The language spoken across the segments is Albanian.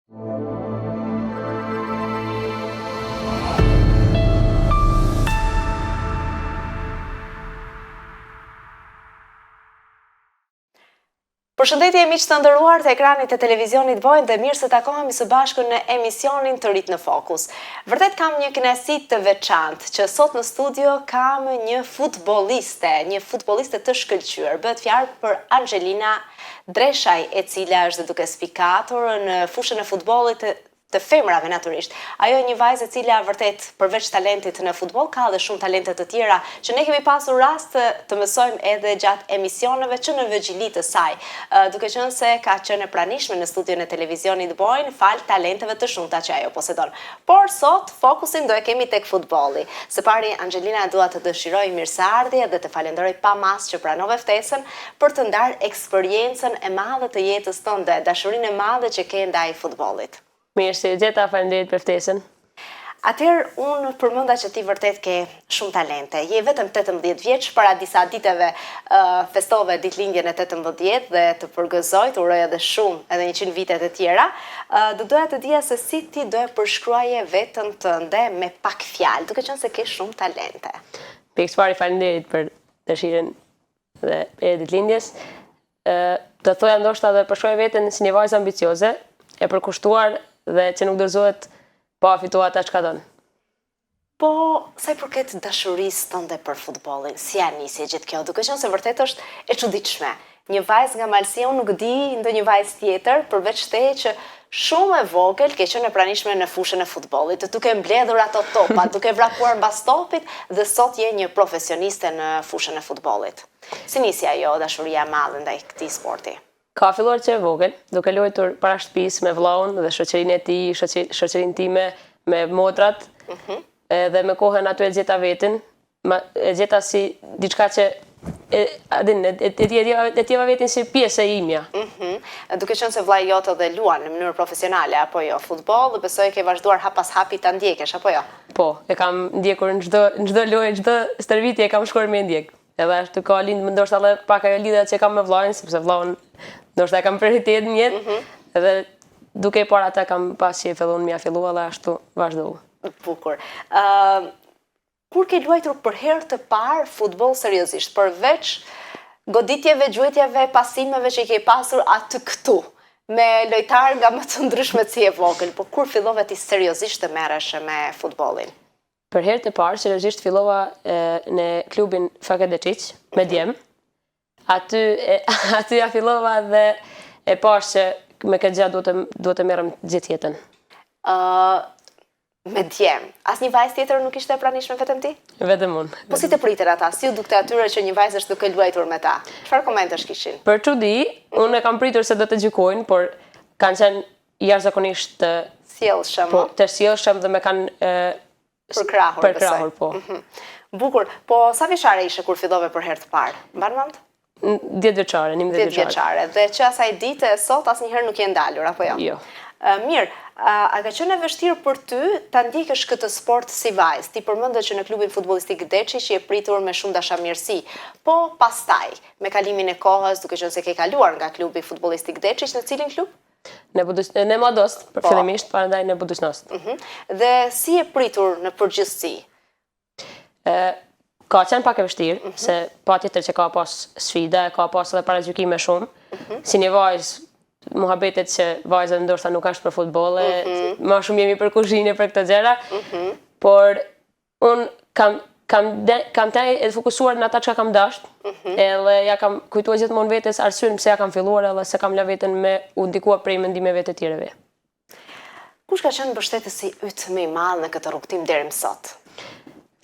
Përshëndetje miq të nderuar të ekranit të televizionit Bojnë dhe mirë se takohemi së bashku në emisionin të Rit në Fokus. Vërtet kam një kënaqësi të veçantë që sot në studio kam një futbolliste të shkëlqyer. Bëhet fjalë për Anxhelina Dreshaj, e cila është duke sfikatur në fushën e futbollit të femrave natyrisht. Ajo një vajzë e cila vërtet përveç talentit në futboll ka dhe shumë talente të tjera që ne kemi pasur rast të mësojmë edhe gjatë emisioneve që në vëgjili të saj. Duke qenë se ka qenë e pranishme në studion e televizionit Bojnë fal talenteve të shumta që ajo posedon. Por sot fokusin do e kemi tek futbolli. Së pari Anxhelina dua të dëshiroj mirëseardhje dhe të falenderoj pa mas që pranove ftesën për të ndarë eksperiencën e madhe të jetës tënde, dashurinë e madhe që ke ndaj futbollit. Mirë se gjeta, faleminderit për ftesën. Atëherë, unë përmenda që ti vërtet ke shumë talente. Je vetëm 18 vjeç, para disa diteve festove ditëlindjen e 18 dhe të përgëzoj, të uroj edhe shumë, edhe 100 vitet e tjera. Do doja të dija se si ti do e përshkruaje vetën tënde me pak fjalë, duke qenë se ke shumë talente. Pikë pari, faleminderit për dëshirën dhe e ditëlindjes. Do thoja ndoshta dhe përshkruaj veten si një vajzë ambicioze, e përkushtuar dhe që nuk dorëzohet pa fituar ata çka don. Po, sa i përket dashurisë tënde për futbollin, si ja nisi gjithë kjo, duke qenë se vërtet është e çuditshme. Një vajzë nga Malësia, unë nuk di ndonjë vajzë tjetër, përveç teje që shumë e vogël ke qenë e pranishme në fushën e futbollit, duke mbledhur ato topat, duke vrapuar mbas topit dhe sot je një profesioniste në fushën e futbollit. Si nisi ajo dashuria e madhe ndaj këtij sporti? Ka filluar që e vogël, duke luajtur para shtëpisë me vllaun dhe shoqërinë e tij, shoqërinë time me motrat, dhe me kohën aty e gjeta veten, e gjeta si diçka që e tjeva vetin si pjesë e imja. Duke qenë se vllai jote dhe luan në mënyrë profesionale apo jo futboll, dhe besoj ke vazhduar hap pas hapi ta ndjekesh apo jo? Po, e kam ndjekur në çdo lojë, çdo stërvitje e kam shkuar me ndjek. Edhe ashtu ka lind më ndoshta edhe pak ajo lidhja që kam me vllain, sepse vllaun ndoshta e kam prioritet në jetë, edhe duke para ata kam pas që e fillon mja fillua dhe ashtu vazhdu. Bukur. Kur ke luajtur për herë të parë futboll seriozisht, përveç goditjeve, gjuetjeve, pasimeve që i ke pasur aty këtu, me lojtarë nga më të ndryshmet si e vogël, po kur fillove ti seriozisht të merresh me futbollin? Për herë të parë, seriozisht fillova në klubin Fakedečić, me djem. Aty ja fillova dhe e pash që me këtë gjë duhet të merrem gjithë jetën. Me djem. Asnjë vajzë tjetër nuk ishte e pranishme vetëm ti? Vetëm unë. Po si të priten ata? Si u dukte atyre që një vajzë është duke luajtur me ta? Çfarë komentesh kishin? Për çudi, unë e kam pritur se do të gjykojnë, por kanë qenë jashtëzakonisht të sjellshëm. Po, të sjellshëm dhe me kanë përkrahur, po. Bukur. Po sa vjeçare ishe kur fillove për herë të parë? Mban mend? 10 vjeçare, 11 vjeçare. Dhe që asaj dite sot asnjëherë nuk je ndalur, apo jo? Jo. Mirë, a ka qenë e vështirë për ty ta ndjekësh këtë sport si vajzë? Ti përmendë që në klubin futbollistik Deçi që je pritur me shumë dashamirësi, po pastaj, me kalimin e kohës, duke qenë se ke kaluar nga klubi futbollistik Deçi, në cilin klub? Në Madost, fillimisht, parandaj në Budućnost. Dhe si e pritur në përgjithësi? Ka qenë pak e vështirë, se patjetër që ka pas sfida, ka pas edhe paragjykime shumë. Si një vajzë, muhabetet që vajza ndoshta nuk është për futboll, më shumë jemi për kuzhinë për këto gjëra, por unë kam të e fokusuar në ata që kam dasht, edhe ja kam kujtuar gjithmonë vetes arsyen pse ja kam filluar edhe se kam la veten me u ndikua prej mendimeve të tjereve. Kush ka qenë mbështetësi yt më i madh në këtë rrugtim deri më sot?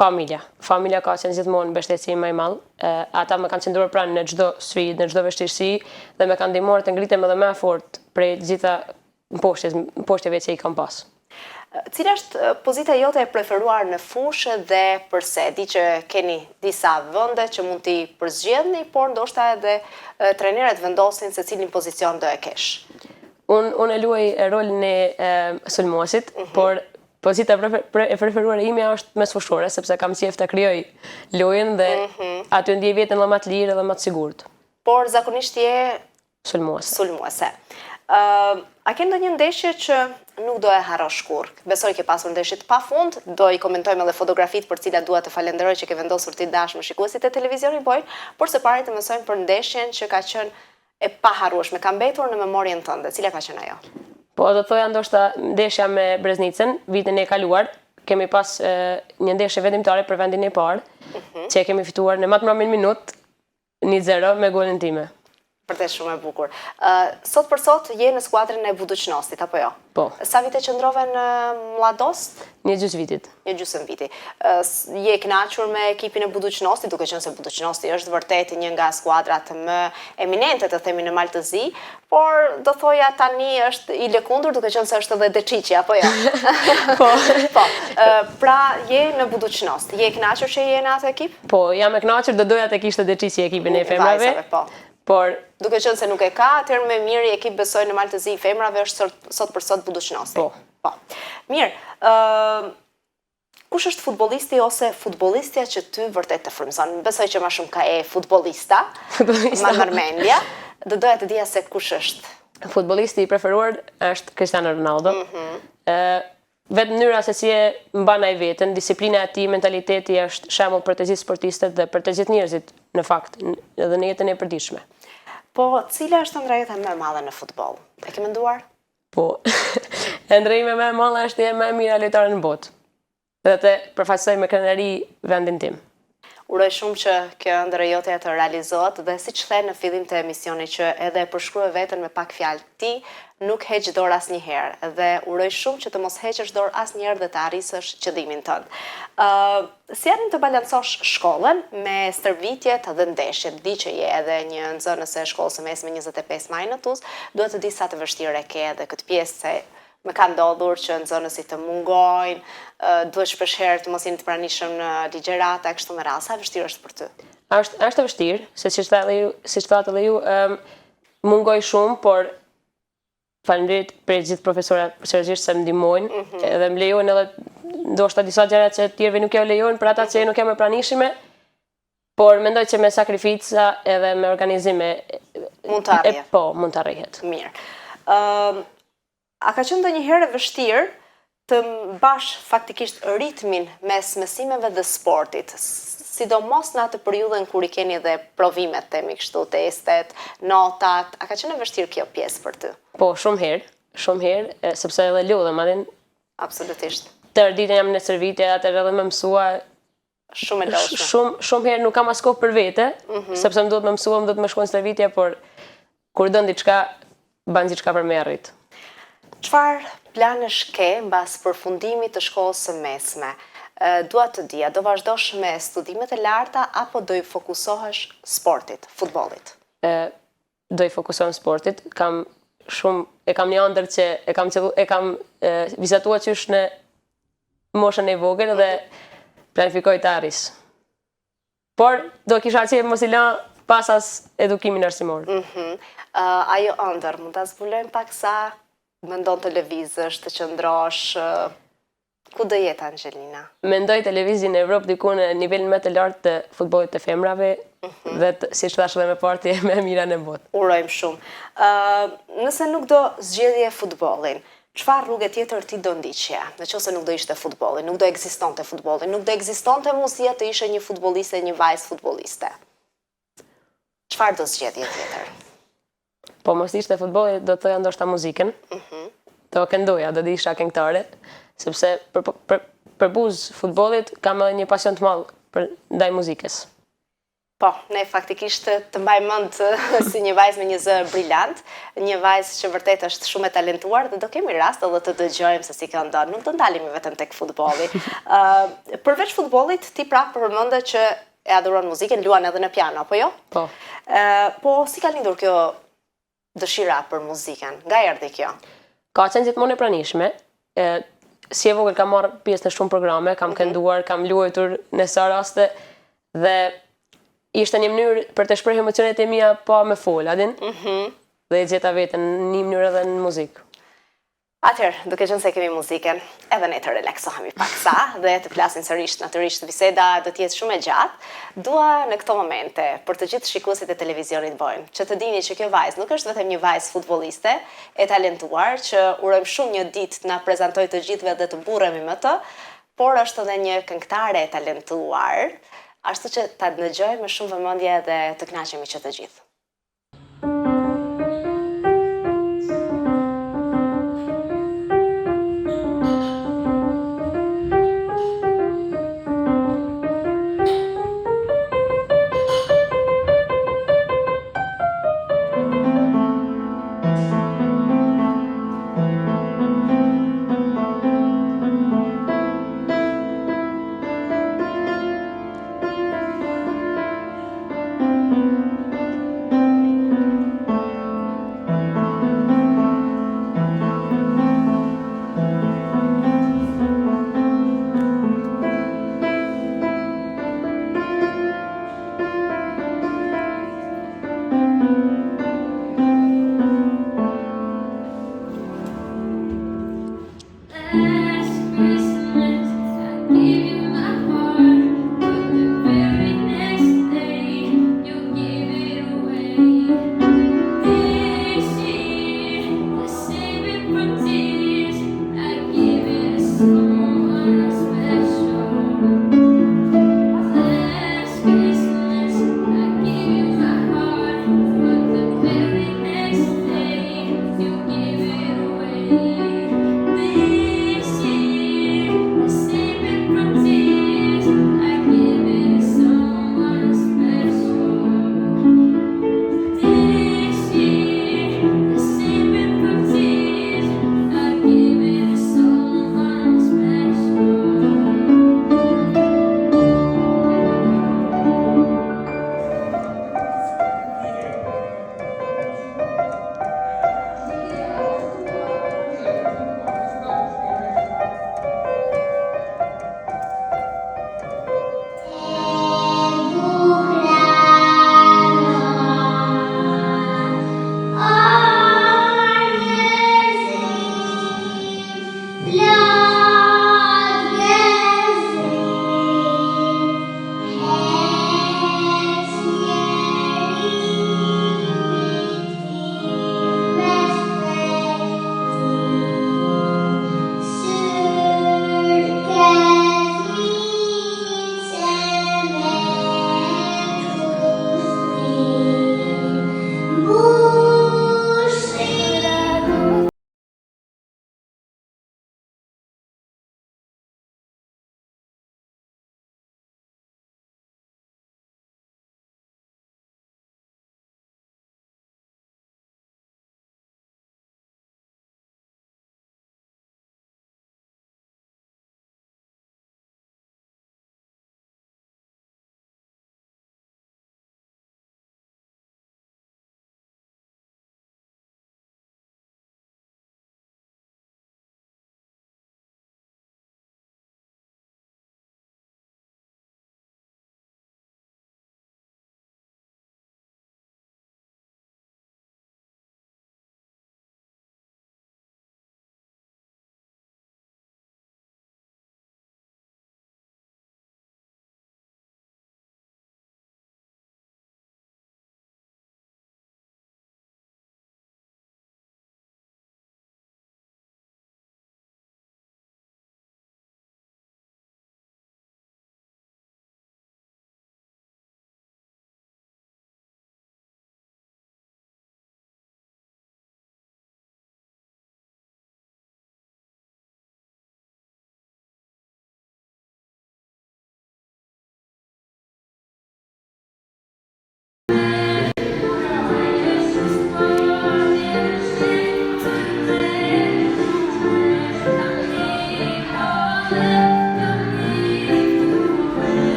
Familja. Familja ka qenë gjithmonë mbështetësi më i madh. Ata më kanë qendruar pranë në çdo sfidë, në çdo vështirësi dhe më kanë ndihmuar të ngritem edhe më fort prej gjitha mposhtjeve që i kam pas. Cila është pozita jote e preferuar në fushë dhe pse? Di që keni disa vende që mund t'i përzgjedhni, por ndoshta edhe trajnerët vendosin se cilin pozicion do e kesh. Unë e luaj rolin e sulmuesit, por pozita e preferuar e imja është mes fushore, sepse kam qejf ta krijoj lojën dhe aty ndjej veten më të lirë dhe më të sigurt. Por zakonisht je sulmuese. A ke ndonjë ndeshje që nuk do e harrosh kurrë? Besoj ke pasur ndeshje të pafund, do i komentojmë edhe fotografitë për cilat dua të falenderoj që ke vendosur ti dashur shikuesit e televizionit Bojnë, por së pari të mësojmë për ndeshjen që ka qenë e paharrueshme, ka mbetur në memorien tënde. Cila ka qenë ajo? Po, do të thoja ndoshta ndeshja me Breznicën, vitin e kaluar, kemi pas një ndeshje vendimtare për vendin e parë, që kemi fituar në më të mbarë minutë 1-0 me golin time. Vërtet shumë e bukur. Sot për sot je në skuadrën e Budućnostit, apo jo? Po. Sa vite qëndrove në Mladost? Një gjysmë vitit. Një gjysmë viti. Je kënaqur me ekipin e Budućnostit, duke qenë se Budućnosti është vërtet një nga skuadrat më eminente të themi në Maltëzi, por do thoja tani është i lëkundur duke qenë se është edhe Deçiçi, apo jo? Po. Po. Pra je në Budućnost. Je kënaqur që je në atë ekip? Po, jam e kënaqur, do doja të kishte Deçiçi ekipin e femrave. Vajzave, po. Por duke qenë se nuk e ka, atëherë më mirë i ekip besoj në Maltëzi i femrave është sot për sot Budućnosti. Po. Mirë, kush është futbollisti ose futbollistja që ty vërtet të frymëzon? Besoj që më shumë ka futbollista, ma mërmendja. Do doja të dija se kush është. Futbollisti i preferuar është Cristiano Ronaldo. Vetë mënyra se si e mban ai veten, disiplina e tij, mentaliteti është shembull për të gjithë sportistët dhe për të gjithë njerëzit në fakt, edhe në jetën e përditshme. Po, cila është ëndrrjeta më e madhe në futboll? E ke menduar? Po. Ëndrrjimi më e madh është je më e mira lojtare në botë. Dhe të përfaqësoj me krenari vendin tim. Uroj shumë që kjo ëndrrje jote të realizohet dhe siç the në fillim të emisionit që edhe e përshkruaj veten me pak fjalë, ti nuk heq dorë asnjëherë dhe uroj shumë që të mos heqësh dorë asnjëherë dhe të arrisësh qëllimin tënd. Si arrin të balancosh shkollën me stërvitjet dhe ndeshjet? Di që je edhe një nxënës e shkollës së mesme 25 maj në Tuzë, duhet të di sa të vështirë e ke edhe këtë pjesë se më ka ndodhur që nxënësit të mungojnë, duhet shpeshherë të mos jeni të pranishëm në ligjërata, kështu me radhë. Sa vështirë është për ty? Është vështirë, se siç thatë edhe ju, mungoj shumë, por faleminderit për gjithë profesorat seriozisht se më ndihmojnë, edhe më lejojnë edhe ndoshta disa gjëra që tjerëve nuk ja lejojnë për ata që nuk janë më pranishme, por mendoj që me sakrifica edhe me organizime mund të arrijë. Po, mund të arrihet. Mirë. A ka qenë ndonjëherë vështirë të mbash faktikisht ritmin mes mësimeve dhe sportit, sidomos në atë periudhën kur i keni dhe provimet, themi kështu, testet, notat, a ka qenë vështirë kjo pjesë për ty? Po, shumë herë, sepse edhe lodhem, adin. Absolutisht. Tërë ditën jam në stërvitje, atëherë edhe më mësua. Shumë e lodhshme. Shumë herë nuk kam as kohë për vete, sepse më duhet më mësua, më duhet më shkoj në stërvitje, por kur dën diçka, ban diçka për me arrit. Çfarë planesh ke mbas përfundimit të shkollës së mesme? Dua të dija, do vazhdosh me studimet e larta apo do i fokusohesh sportit, futbollit? Do i fokusohem sportit. E kam një ëndër që e kam vizatuar qysh në moshën e vogël dhe planifikoj të arris. Por do kisha që mos i lë pas as edukimin arsimor. Ajo ëndër, mund ta zbulojmë pak sa mendon të lëvizësh, të qëndrosh, ku do jetë Angelina? Mendoj të lëvizje në Evropë diku në nivelin më të lartë të futbollit të femrave dhe siç thash edhe më parë më e mira në botë. Urojmë shumë. Nëse nuk do zgjedhje futbollin, çfarë rrugë tjetër ti do ndiqje? Nëse nuk do ishte futbolli, nuk do ekzistonte futbolli, nuk do ekzistonte mundësia të ishe një futbolliste, një vajzë futbolliste. Çfarë do zgjedhje tjetër? Po mos ishte futbolli, do të thoja ndoshta muzikën. Do këndoja, do të isha këngëtare, sepse për buzë futbollit kam edhe një pasion të madh ndaj muzikës. Po, ne faktikisht të mbaj mend si një vajzë me një zë brillant, një vajzë që vërtet është shumë e talentuar dhe do kemi rast edhe të dëgjojmë se si këndon. Nuk do ndalemi vetëm tek futbolli. Përveç futbollit, ti prapë përmendë që e adhuron muzikën, luan edhe në piano, apo jo? Po. Po si ka lindur kjo dëshira për muzikën? Nga erdhi kjo? Ka qenë gjithmonë e pranishme. Si e vogël kam marrë pjesë në shumë programe, kam kënduar, kam luajtur në sa raste dhe ishte një mënyrë për të shprehur emocionet e mia pa me fol, a din? Dhe e gjeta veten në një mënyrë edhe në muzikë. Atëherë, duke qenë se kemi muzikën, edhe ne të relaksohemi pak sa dhe të flasim sërish natyrisht biseda do të jetë shumë e gjatë. Dua në këto momente për të gjithë shikuesit e televizionit Bojnë, që të dini që kjo vajzë nuk është vetëm një vajzë futbolliste e talentuar që urojmë shumë një ditë të na prezantoj të gjithëve dhe të burremi me të, por është edhe një këngëtare e talentuar, ashtu që ta dëgjojmë me shumë vëmendje dhe të kënaqemi që të gjithë.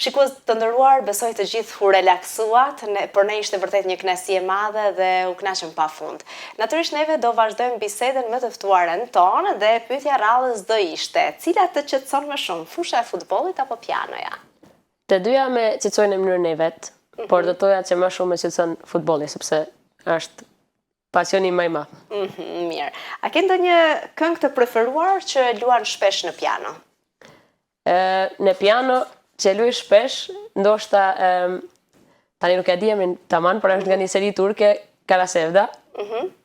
Shikues të nderuar, besoj të gjithë u relaksuat, për ne ishte vërtet një kënaqësi e madhe dhe u kënaqëm pafund. Natyrisht neve do vazhdojmë bisedën me të ftuaren tonë dhe pyetja radhës do ishte: cila të qetëson më shumë, fusha e futbollit apo pianoja? Të dyja me qetësojnë në mënyrën e vet, por do thoja që më shumë me qetëson futbolli sepse është pasioni më i madh. Mirë. A ke ndonjë këngë të preferuar që luan shpesh në piano? Në piano që luaj shpesh, ndoshta tani nuk e di emrin tamam, por është nga një seri turke, Karasevda,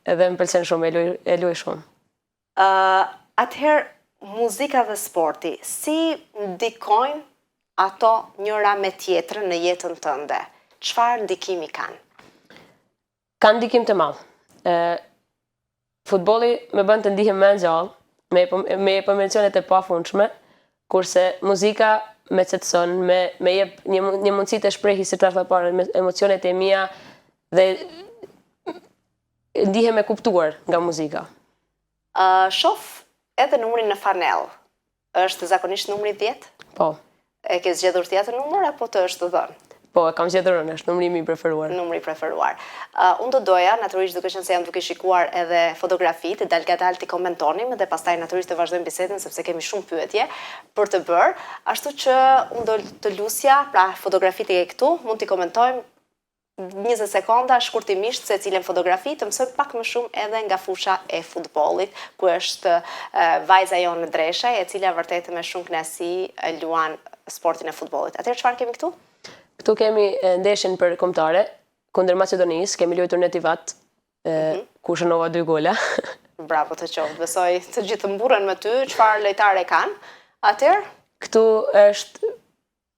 edhe më pëlqen shumë, e luaj shumë. Atëherë, muzika dhe sporti, si ndikojnë ato njëra me tjetrën në jetën tënde? Çfarë ndikimi kanë? Kanë ndikim të madh. Futbolli më bën të ndihem më ngjallë, me përmencionet e pafundshme, kurse muzika me qetëson, me jep një mundësi të shprehjes si të parë emocionet e mia dhe ndihem e kuptuar nga muzika. Shof edhe numrin në fanell. Është zakonisht numri 10? Po. E ke zgjedhur tjetër numër apo të është dhënë? Po, e kam zgjedhur unë, është numri im i preferuar. Numri i preferuar. Unë do doja, natyrisht duke qenë se jam duke shikuar edhe fotografitë, dal gadal t'i komentonim dhe pastaj natyrisht të vazhdojmë bisedën sepse kemi shumë pyetje për të bërë, ashtu që unë do të lusja, pra fotografitë e këtu, mund t'i komentojmë 20 sekonda shkurtimisht se cilën fotografi të mësojmë pak më shumë edhe nga fusha e futbollit, ku është vajza jonë Dresha, e cila vërtet me shumë kënaqësi luan sportin e futbollit. Atëherë çfarë kemi këtu? Këtu kemi ndeshjen për kombëtare kundër Maqedonisë, kemi luajtur në Tivat, ku shënova 2 gola. Bravo të qoftë. Besoj të gjithë të mburren me ty, çfarë lojtare kanë. Atëherë, këtu është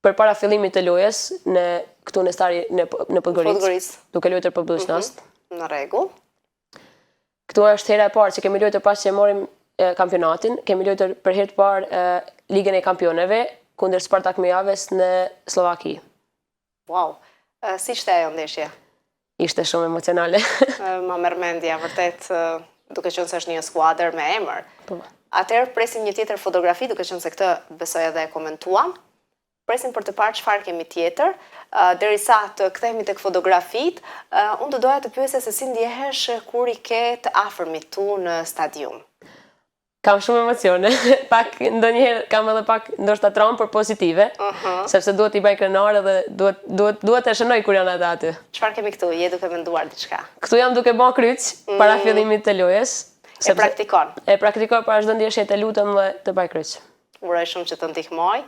përpara fillimit të lojës këtu në stari në Podgoricë, duke luajtur për Budućnost. Në rregull. Këtu është hera e parë që kemi luajtur pas që morim kampionatin, kemi luajtur për herë të parë Ligën e Kampioneve kundër Spartak Mijaves në Slovaki. Wow. Si ishte ajo ndeshje? Ishte shumë emocionale. Ma merr mendja vërtet, duke qenë se është një skuadër me emër. Po. Atëherë presim një tjetër fotografi, duke qenë se këtë besoj edhe e komentuam. Presim për të parë çfarë kemi tjetër. Derisa të kthehemi tek fotografitë, unë do doja të pyesja se si ndjehesh kur i ke të afërmit tu në stadium. Kam shumë emocione, pak ndonjëherë kam edhe pak ndoshta traumë për pozitive, sepse duhet i bëj krenar dhe duhet të shënoj kur janë ata aty. Çfarë kemi këtu? Je duke menduar diçka? Këtu jam duke bën kryq para fillimit të lojës. E praktikon? E praktikoj para çdo ndeshje, të lutem dhe të bëj kryq. Uroj shumë që të ndihmoj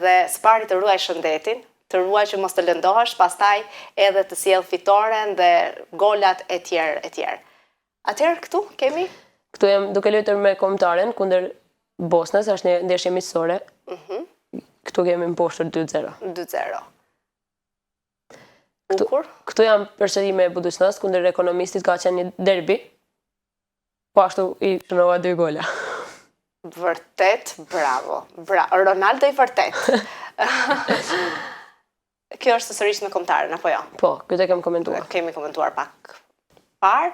dhe s'pari të ruaj shëndetin, të ruaj që mos të lëndohesh, pastaj edhe të sjell fitoren dhe golat e tjerë e tjerë. Atëherë këtu kemi? Këtu jam duke luajtur me kombëtaren kundër Bosnës, është një ndeshje miqësore. Këtu kemi mposhtur 2-0. 2-0. Bukur. Këtu jam përsëri me Budućnost kundër Ekonomistit, ka qenë një derbi. Po ashtu i shënova 2 gola. Vërtet, bravo. Ronaldo i vërtet. Kjo është sërish me kombëtaren, apo jo? Po, këtë e kem komentuar. Kemi komentuar pak parë,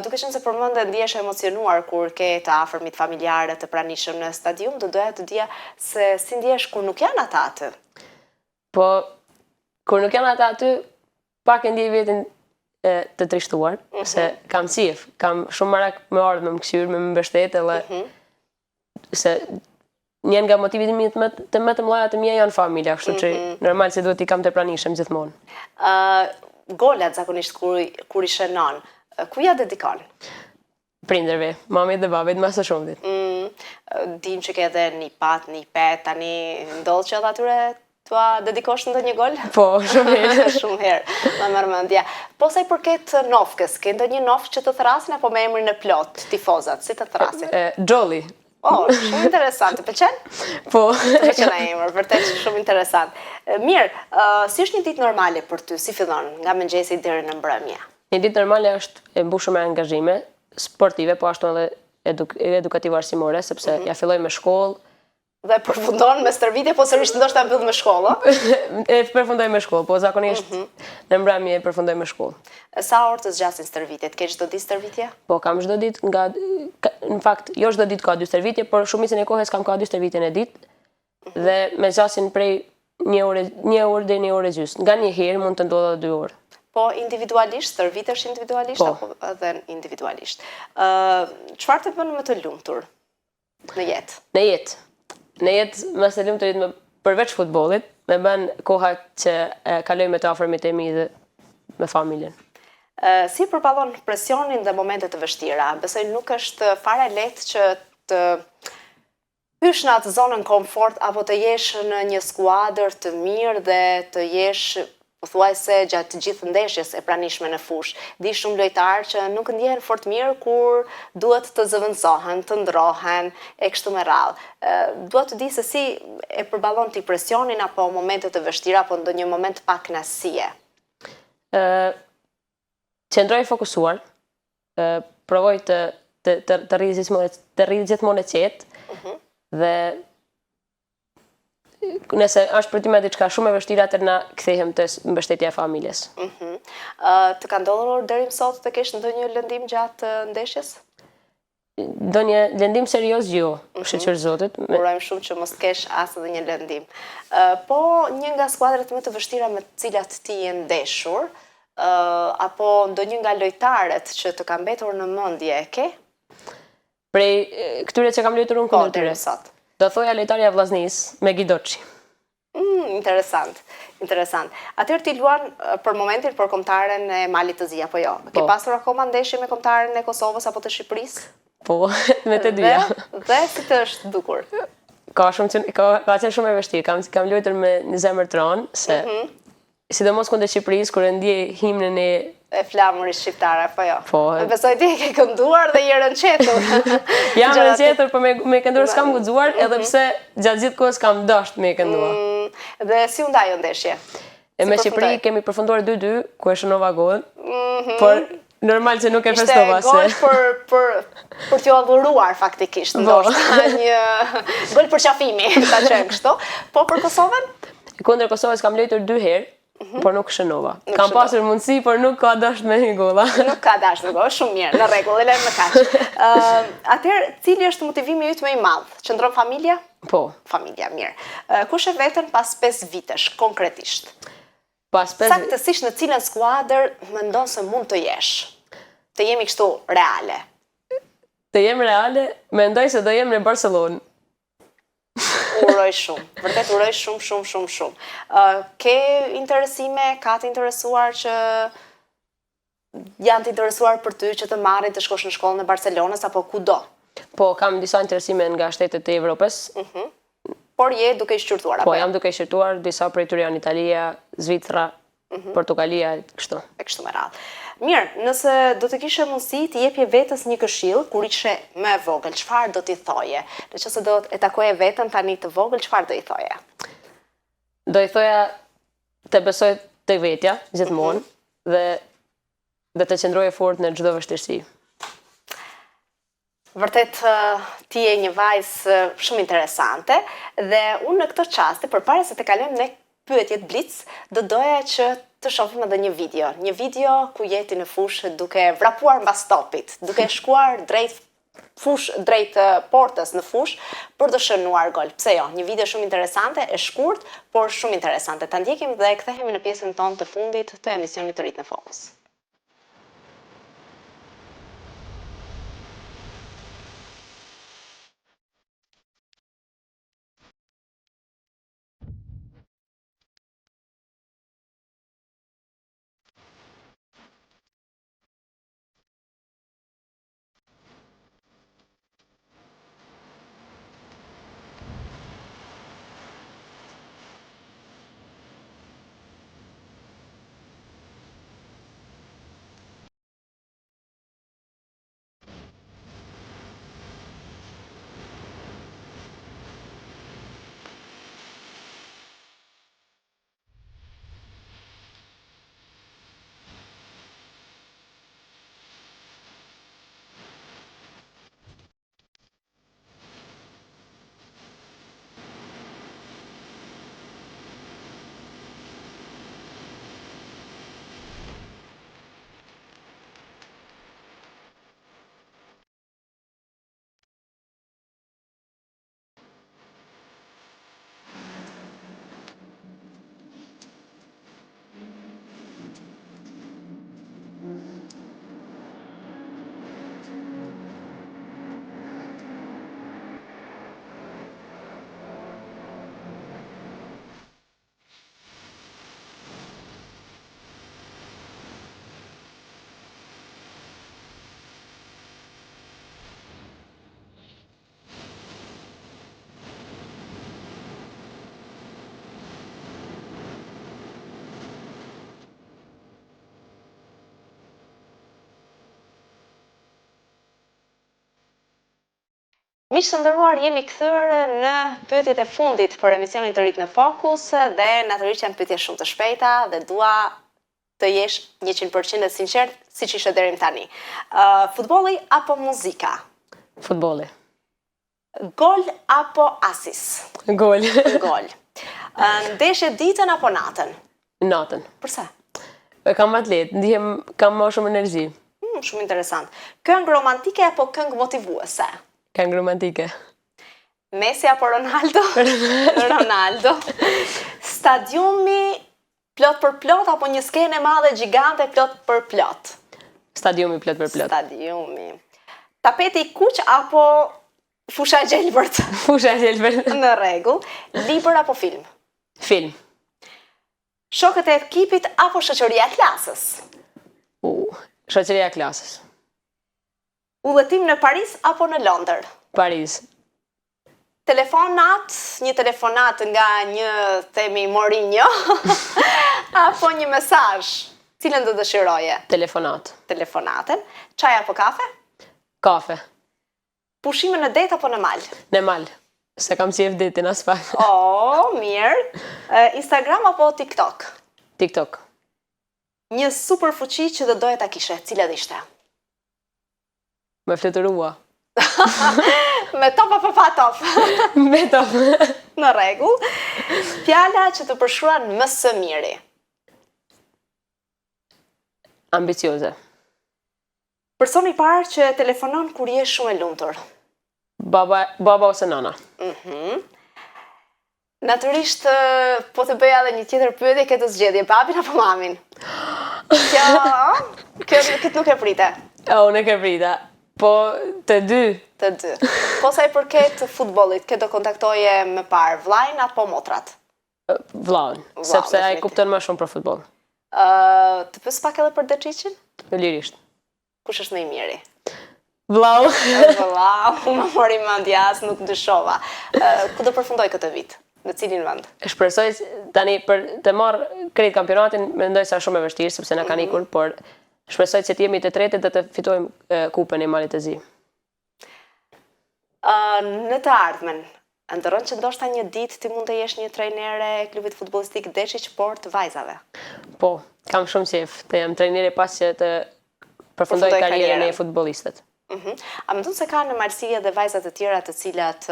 duke qenë se përmend ndihesh emocionuar kur ke të afërmit familjarë të pranishëm në stadium, do doja të dija se si ndihesh kur nuk janë ata aty. Po, kur nuk janë ata aty, pak e ndjej veten të trishtuar, se kam qejf, kam shumë marak me ardhmë, me më këshyr, me më mbështet edhe se një nga motivet e mia të më të mëdha të mia janë familja, kështu që normal se duhet i kam të pranishëm gjithmonë. Golat zakonisht kur i shënon, ku ja dedikon? Prindërve, mamit dhe babit, mas të shumtit. Dim që ke edhe një pat, një pet, tani ndodh që edhe atyre tua dedikosh ndonjë gol? Po, shumë herë. Shumë herë, ma merr mendja. Po sa i përket nofkës, ke ndonjë nofk që të thrasin apo me emrin e plot, tifozat, si të thrasin? Xholli. Oh, shumë interesant, të pëlqen? Po. Të pëlqen ai emër, vërtet shumë interesant. Mirë, si është një ditë normale për ty? Si fillon nga mëngjesi deri në mbrëmje? Një ditë normale është e mbushur me angazhime sportive, po ashtu edhe edukative arsimore, sepse ja filloj me shkollë. Dhe përfundon me stërvitje, po sërish ndoshta mbyll me shkollë? E përfundoj me shkollë, po zakonisht në mbrëmje e përfundoj me shkollë. Sa orë të zgjasin stërvitjet? Ke çdo ditë stërvitje? Po, kam çdo ditë në fakt, jo çdo ditë ka 2 stërvitje, por shumicën e kohës kam ka 2 stërvitje në ditë dhe me zgjasin prej një orë dhe një orë e gjysmë. Nga një herë mund të ndodhë 2 orë. Po individualisht, tërvitesh individualisht apo edhe individualisht. Çfarë të bën më të lumtur në jetë? Në jetë më së lumturit përveç futbollit, më bën koha që kaloj me të afërmit e mi dhe me familjen. Si përballon presionin dhe momentet të vështira? Besoj nuk është fare lehtë që të hysh në atë zonën komfort apo të jesh në një skuadër të mirë dhe të jesh pothuajse gjatë të gjithë ndeshjes e pranishme në fushë. Di shumë lojtarë që nuk ndjehen fort mirë kur duhet të zëvendësohen, të ndrohen e kështu me radhë. Dua të di se si e përballon ti presionin apo momentet të vështira apo ndonjë moment pa kënaqësie. Qëndroj fokusuar, provoj të rri gjithmonë e qetë dhe nëse është për ty me diçka shumë e vështirë atër na kthehem të mbështetja e familjes. Të ka ndodhur deri më sot të kesh ndonjë lëndim gjatë ndeshjes? Ndonjë lëndim serioz jo, shëqër zotit. Urojmë shumë që mos të kesh as edhe një lëndim. Po një nga skuadrat më të vështira me të cilat ti je ndeshur, apo ndonjë nga lojtarët që të ka mbetur në mendje e ke? Prej këtyre që kam luajtur unë kundër tyre. Sot. Do thoja lojtarja Vllaznis me Gidoçi. Interesant. Atëherë ti luan për momentin për kombëtaren e Malit të Zi apo jo? Ke pasur akoma ndeshje me kombëtaren e Kosovës apo të Shqipërisë? Po, me të dyja. Dhe si të është dukur? Ka qenë shumë e vështirë. Kam luajtur me një zemër të rënë, se sidomos kundër Shqipërisë kur e ndjej himnin e flamurit shqiptare, apo jo? Po. Besoj ti e ke kënduar dhe je rënqetur. Jam rënqetur, por me kënduar s'kam guxuar, edhe pse gjatë gjithë kohës kam dashur me kënduar. Dhe si u ndaj ndeshje? Me Shqipëri kemi përfunduar 2-2, ku e shënova golin. Por normal që nuk e festova se. Ishte gol për t'ju adhuruar faktikisht, ndoshta një gol për qafimi, ta qenë kështu. Po për Kosovën? Kundër Kosovës kam luajtur 2 herë. Por nuk shënova. Kam pasur mundësi, por nuk ka dashur me një golla. Nuk ka dashur me golla, shumë mirë, në rregull, e lëm më kaq. Atëherë, cili është motivimi yt më i madh? Qëndron familja? Po. Familja, mirë. Kush e veten pas 5 vitesh, konkretisht? Pas 5 saktësisht në cilën skuadër mendon se mund të jesh? Të jemi kështu reale. Të jem reale, mendoj se do jem në Barcelonë. Uroj shumë, vërtet uroj shumë. Ke interesime, ka të interesuar që janë të interesuar për ty që të marrin të shkosh në shkollën e Barcelonës apo kudo? Po, kam disa interesime nga shtetet e Evropës. Por je duke i shqyrtuar, apo? Po, jam duke i shqyrtuar, disa prej tyre janë Italia, Zvicra, Portugalia, kështu. E kështu me radhë. Mirë, nëse do të kishe mundësi të jepje vetës një këshill kur ishe më e vogël, çfarë do t'i thoje? Nëse do e takoje veten tani të vogël, çfarë do i thoje? Do i thoja të besoj tek vetja gjithmonë dhe të qëndroje fort në çdo vështirësi. Vërtet ti je një vajzë shumë interesante dhe unë në këtë çast, përpara se të kalojmë ne pyetjet blitz, do doja që të shohim edhe një video ku jeti në fushë duke vrapuar mbas topit, duke shkuar drejt portës në fushë për të shënuar gol. Pse jo? Një video shumë interesante, e shkurt, por shumë interesante. Ta ndjekim dhe kthehemi në pjesën tonë të fundit të emisionit të Rit në Fokus. Miq të nderuar, jemi kthyer në pyetjet e fundit për emisionin të rit në Fokus dhe natyrisht janë pyetje shumë të shpejta dhe dua të jesh 100% sinqert siç ishe deri më tani. Futbolli apo muzika? Futbolli. Gol apo asis? Gol. Gol. Ndeshje ditën apo natën? Natën. Përse? Kam atlet, ndihem kam më shumë energji. Shumë interesant. Këngë romantike apo këngë motivuese? Këngë romantike. Messi apo Ronaldo? Ronaldo. Stadiumi plot për plot apo një skenë e madhe gjigante plot për plot? Stadiumi plot për plot. Stadiumi. Tapeti i kuq apo fusha e gjelbërt? Fusha e gjelbërt. Në rregull. Libër apo film? Film. Shokët e ekipit apo shoqëria e klasës? Shoqëria e klasës. Udhëtim në Paris apo në Londër? Paris. Telefonat, një telefonat nga një themi Mourinho apo një mesazh? Cilën do dëshiroje? Telefonat. Telefonaten. Çaj apo kafe? Kafe. Pushime në det apo në mal? Në mal. Se kam qef detin as pak. Mirë. Instagram apo TikTok? TikTok. Një super fuqi që do doje ta kishe, cila do ishte? Me fluturua. Me top apo pa top? Me top. Në rregull. Fjala që të përshkruan më së miri. Ambicioze. Personi i parë që telefonon kur je shumë e lumtur. Baba ose nana. Natyrisht, po të bëja edhe një tjetër pyetje, këtë zgjedhje, babin apo mamin? Këtë nuk e prite. Unë e ke prita. Po, të dy. Të dy. Po sa i përket futbollit, këtë do kontaktoje më parë vllajën apo motrat? Vllajën, sepse ai kupton më shumë për futboll. Të pyes pak edhe për Deçiçin? Lirisht. Kush është më i miri? Vllau. Vllau, më mori mendjas, nuk dyshova. Ku do përfundoj këtë vit? Në cilin vend? Shpresoj tani për të marr krejt kampionatin, mendoj se është shumë e vështirë sepse na kanë ikur, por shpresoj që të jemi të tretë dhe të fitojmë kupën e Malit të Zi. Në të ardhmen, ndërron që ndoshta një ditë ti mund të jesh një trajnere e klubit futbollistik Deçiç, por të vajzave. Po, kam shumë qejf të jam trajnere pas që të përfundoj karrierën e futbollistët. A mendon se ka në Malsi edhe vajza të tjera të cilat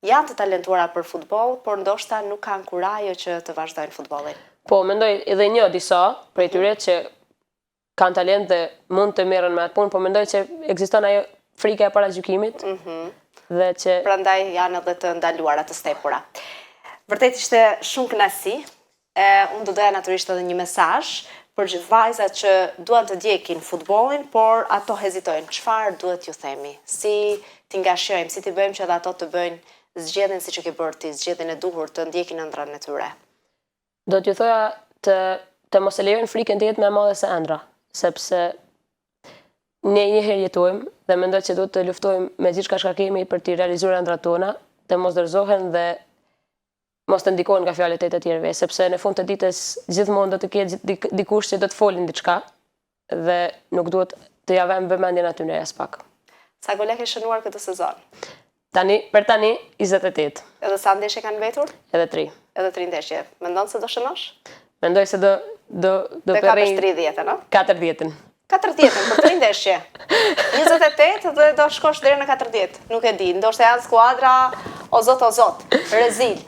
janë të talentuara për futboll, por ndoshta nuk kanë kurajo që të vazhdojnë futbollin? Po, mendoj edhe një disa prej tyre që kanë talent dhe mund të merren me atë punë, po mendoj që ekziston ajo frika e paragjykimit. Dhe që prandaj janë edhe të ndaluara, të stepura. Vërtet ishte shumë kënaqësi. Unë do doja natyrisht edhe një mesazh për gjithë vajzat që duan të ndjekin futbollin, por ato hezitojnë. Çfarë duhet ju themi? Si t'i ngashjojmë, si t'i bëjmë që edhe ato të bëjnë zgjedhjen siç e ke bërë ti, zgjedhjen e duhur të ndjekin ëndrrën e tyre? Do t'ju thoja të mos e lejojnë frikën të jetë më e madhe se ëndra, sepse ne njëherë jetojmë dhe mendoj që duhet të luftojmë me gjithçka që kemi për t'i realizuar ëndrat tona, të mos dorëzohen dhe mos të ndikohen nga fjalët e të tjerëve, sepse në fund të ditës gjithmonë do të ketë dikush që do të folin diçka dhe nuk duhet të ja vëmë vëmendjen aty në as pak. Sa gole ke shënuar këtë sezon? Për tani 28. Edhe sa ndeshje kanë mbetur? Edhe 3. Edhe 3 ndeshje. Mendon se do shënosh? Mendoj se do përrej 30, no? 40. 40 për 3 ndeshje. 28 dhe do shkosh deri në 40. Nuk e di, ndoshta janë skuadra o zot, rezil.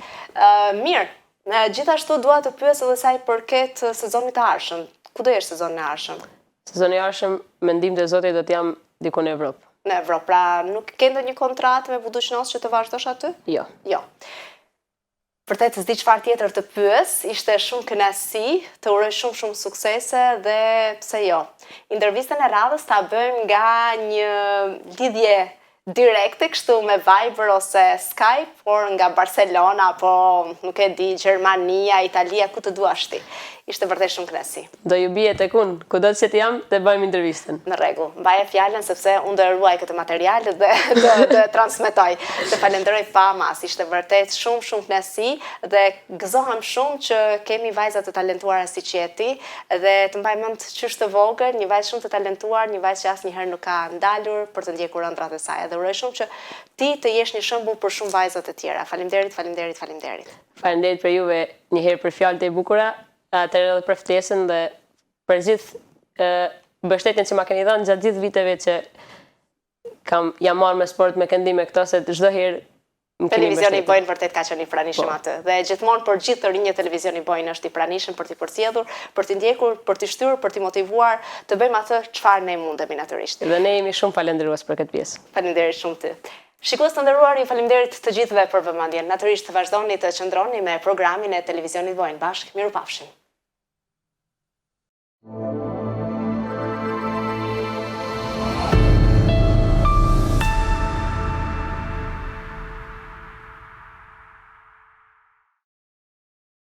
Mirë, gjithashtu dua të pyes edhe sa i përket sezonit të ardhshëm. Ku do jesh sezonin e ardhshëm? Sezoni i ardhshëm, mendim të Zotit do të jam diku në Evropë. Në Evropë, pra nuk ke ndonjë kontratë me Budućnost që të vazhdosh aty? Jo. Vërtet s'di çfarë tjetër të pyes, ishte shumë kënaqësi, të uroj shumë suksese dhe pse jo. Intervistën e radhës ta bëjmë nga një lidhje direkte, kështu me Viber ose Skype, por nga Barcelona, apo nuk e di, Gjermania, Italia, ku të duash ti. Ishte vërtet shumë kënaqësi. Do ju bie tek unë, kudo që të jam, të bëjmë intervistën. Në rregull, mbaje fjalën sepse unë do e ruaj këtë material dhe do e transmetoj. Të falenderoj pamas, ishte vërtet shumë kënaqësi dhe gëzohem shumë që kemi vajza të talentuara siç je ti dhe të mbaj mend qysh të vogël, një vajzë shumë të talentuar, një vajzë që asnjëherë nuk ka ndalur për të ndjekur ëndrat e saj. dhe uroj shumë që ti të jesh një shembull për shumë vajza të tjera. Faleminderit. Faleminderit për juve një herë për fjalët e bukura, atëherë edhe për ftesën dhe për gjithë mbështetjen që ma keni dhënë gjatë gjithë viteve që jam marrë me sport me këndime këto, se çdo herë Televizioni Bojnë vërtet ka qenë i pranishëm atë. Dhe gjithmonë për gjithë të rinjë Televizioni Bojnë është i pranishëm për t'i përcjellur, për t'i ndjekur, për t'i shtyrë, për t'i motivuar, të bëjmë atë çfarë ne mundemi natyrisht. Dhe ne jemi shumë falendërues për këtë pjesë. Faleminderit shumë ty. Shikues të nderuar, ju faleminderit të gjithëve për vëmendjen. Natyrisht vazhdoni të qëndroni me programin e Televizionit Bojnë bashkë. Mirupafshim.